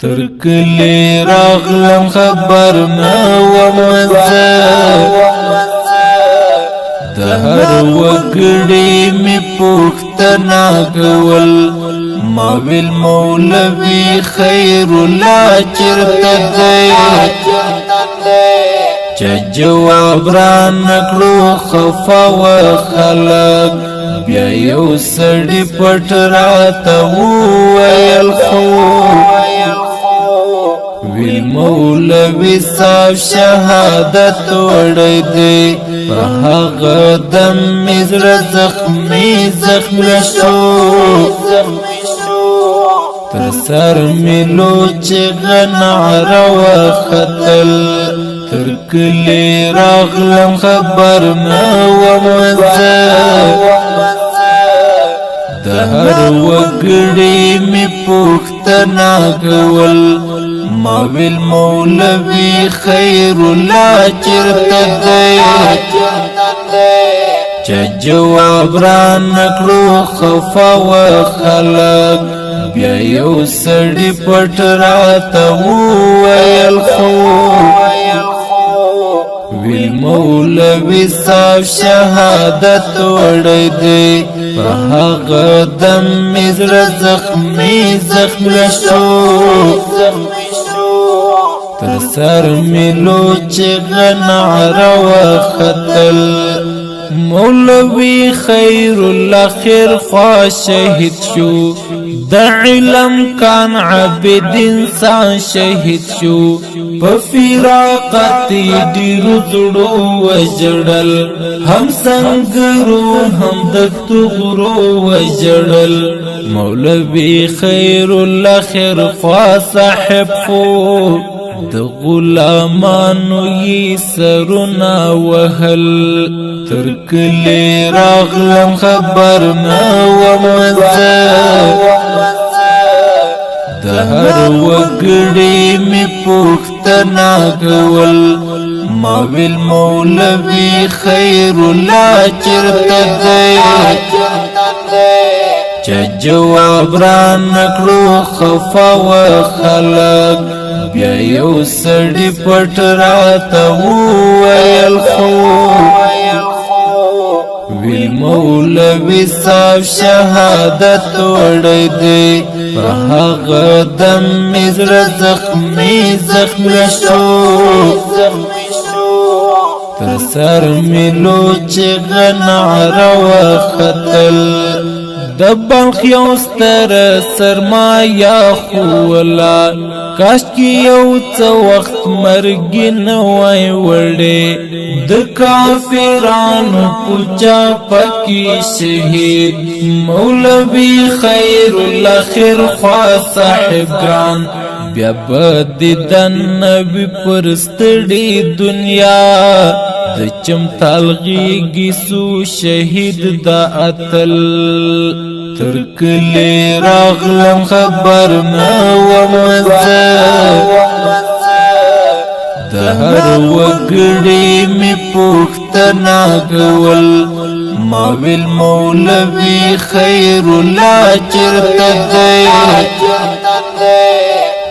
ترکلی راغلم خبر نومزه دهر وگڑی می پوختنا کول ماویل مولوی خیر اللہ چرتا دی چا جواب را نکلو خفا و خلق بیا یو سڑی پٹ راتا وویل خو ویل مولوی صاحب شهادت وڑی دی پهاغ دم مزر زخمی شو تر سر ملو چغن عرو خطل ترکلی راغلم خبر نومزه دهر وگڑی می پوختنا کول ماویل مولوی خیر اللہ چرتا دی چا جواب را نکلو خفا و خلق بیا یو سڑی پٹ راتا وویل خو ویل مولوی صاحب شهادت وڑی دی پهاغ دم مزر زخمی شو تر سر ملو چغن عرو خطل مولوی خیر اللہ خیر خواہ شہید شو دا علم کان عبد انسان شہید شو پفراقتی دیرو زڑو وجڑل ہم سنگرو ہم دکتو غرو وجڑل مولوی خیر اللہ خیر خواہ صاحب خو د غلامانو یې سرونه وهل ترکلی راغلم خبر نومزه دهر وگڑی می پوختنا کول ماویل مولوی خیر اللہ چرتا دی چا جواب را نکلو خفا و خلق بیا یو سڑی پٹ راتا وویل خو ویل مولوی صاحب شهادت وڑی دی پهاغ دم مزر زخمی شو تر سر ملو چغن عرو خطل دبان خیوستر سرمایا خولا کاش کی یو څه وخت مرګ نوای وړې د کافرانو پوچا پکی شهید مولوی خیر الله خیر خوا صاحب ګران بیا بد د نبی پرستړي دنیا د چمتالغي سو شهید د اتل ترکلی راغلم خبر نومزه دهر وگڑی می پوختنا کول ماویل مولوی خیر اللہ چرتا دی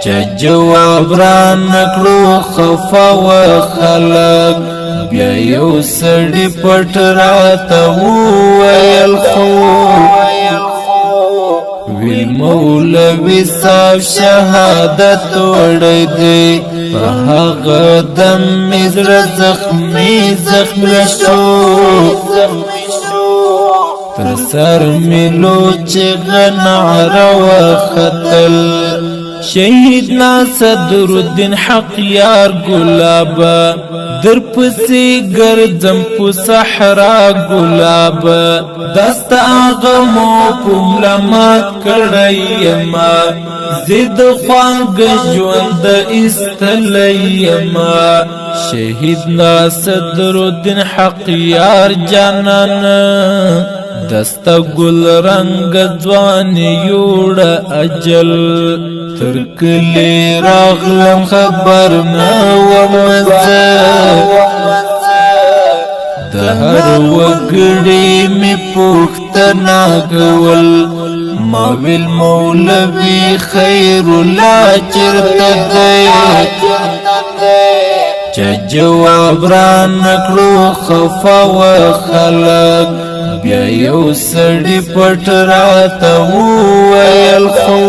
چا جواب را نکلو خفا و خلق بیا یو سڑی پٹ راتا وویل خو ویل مولوی صاحب شهادت وڑی دی پهاغ دم مزر زخمی شو تر سر ملو چغن عرو خطل شهید صدر الدین حق یار گلابا در پسی گردم پو صحرا گلابا دست آغمو پملمات کڑیما زید خوانگ جوند استلیما شهید صدر الدین حق یار جانان دست گل رنگ ځوان یوړ اجل ترکلی راغلم خبر نومزه دهر وگړی می پوښت پوښتنه کول ما ویل مولوي خیر الله چرته دی چې جواب را نکړو خفا و خلک بیا یو سړي پټ راته وویل خو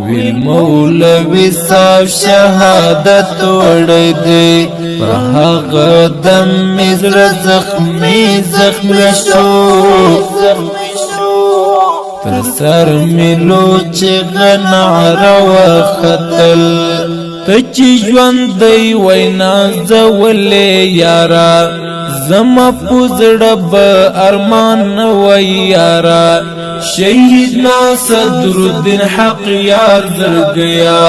ویل مولوي صاحب شهادت وړی دی په هغه دم مې زړه زخمي شو تر سر مې لوچغه نعره وختل ته چې ژوندی وای نازولې یاره زما په زړه به ارمان نه وای یاره شهید ناصرالدین حق یار زړګیا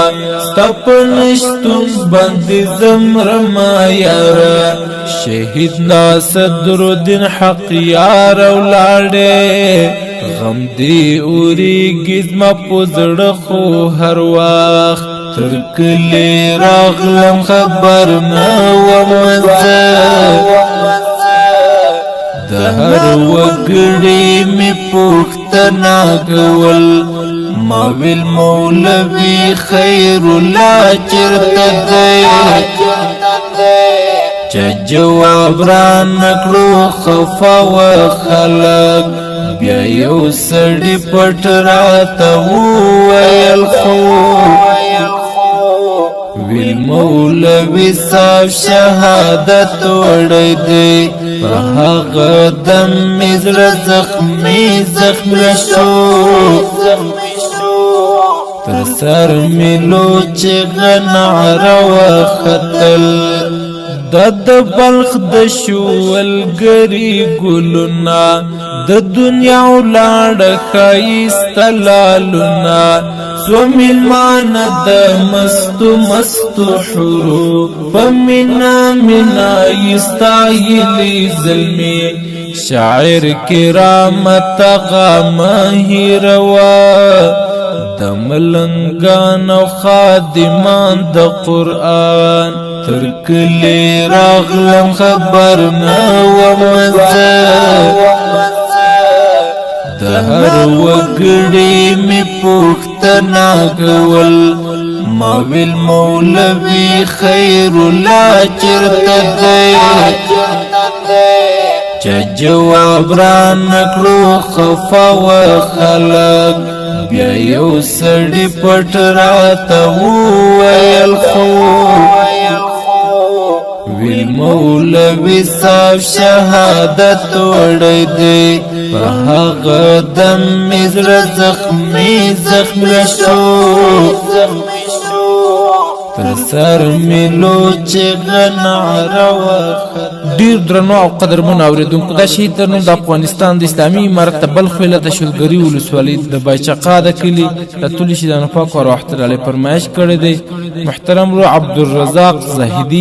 ستا په نشتون باندې زمرما یاره شهید ناصرالدین حق یار ولاړې غم دی اوریږي زما په زړه خو هر وخت تر کلي راغلم خبر نه وم زه د هر وګړي مې پوښتنه کول ما ویل مولوي خیر الله چرته دی چې جواب را نکړو خفا و خلک بیا یو سړي پټ راته وویل خو ویل مولوي صاحب شهادت وړی دی په هغه دم مې زړه زخمي شو تر سر مې لوچغه نعره وختل د بلخ د شولګري ګلونه د دنیا ولاړه ښایسته لالونه سو میلمان د مستو حورو په مینا یستایلی زلمی شاعر کرامت غامه روا د ملنګان او خادمان د قرآن تر کلی راغلم خبر نه وم زه د هر وګړي مې پوښتنه کول ما ویل مولوي خیر الله چرته دی چې جواب را نکړو خفا و خلک بیا یو سړي پټ راته وویل خو ویل مولوي صاحب شهادت وړی دی په هغه دم مې زړه زخمي شو تر سر مې لوچغه نعره وختل ډیر درنو او قدرمنو اوریدونکو دا شهید تر نوم د افغانستان د اسلامي امارت د بلخ ولایت د شولګري ولسوالۍ د بایچقا د کلي د ټولو شهیدانو پاک او روح تعالی فرمایش کړی دی محترم رو عبدالرزاق زاهدي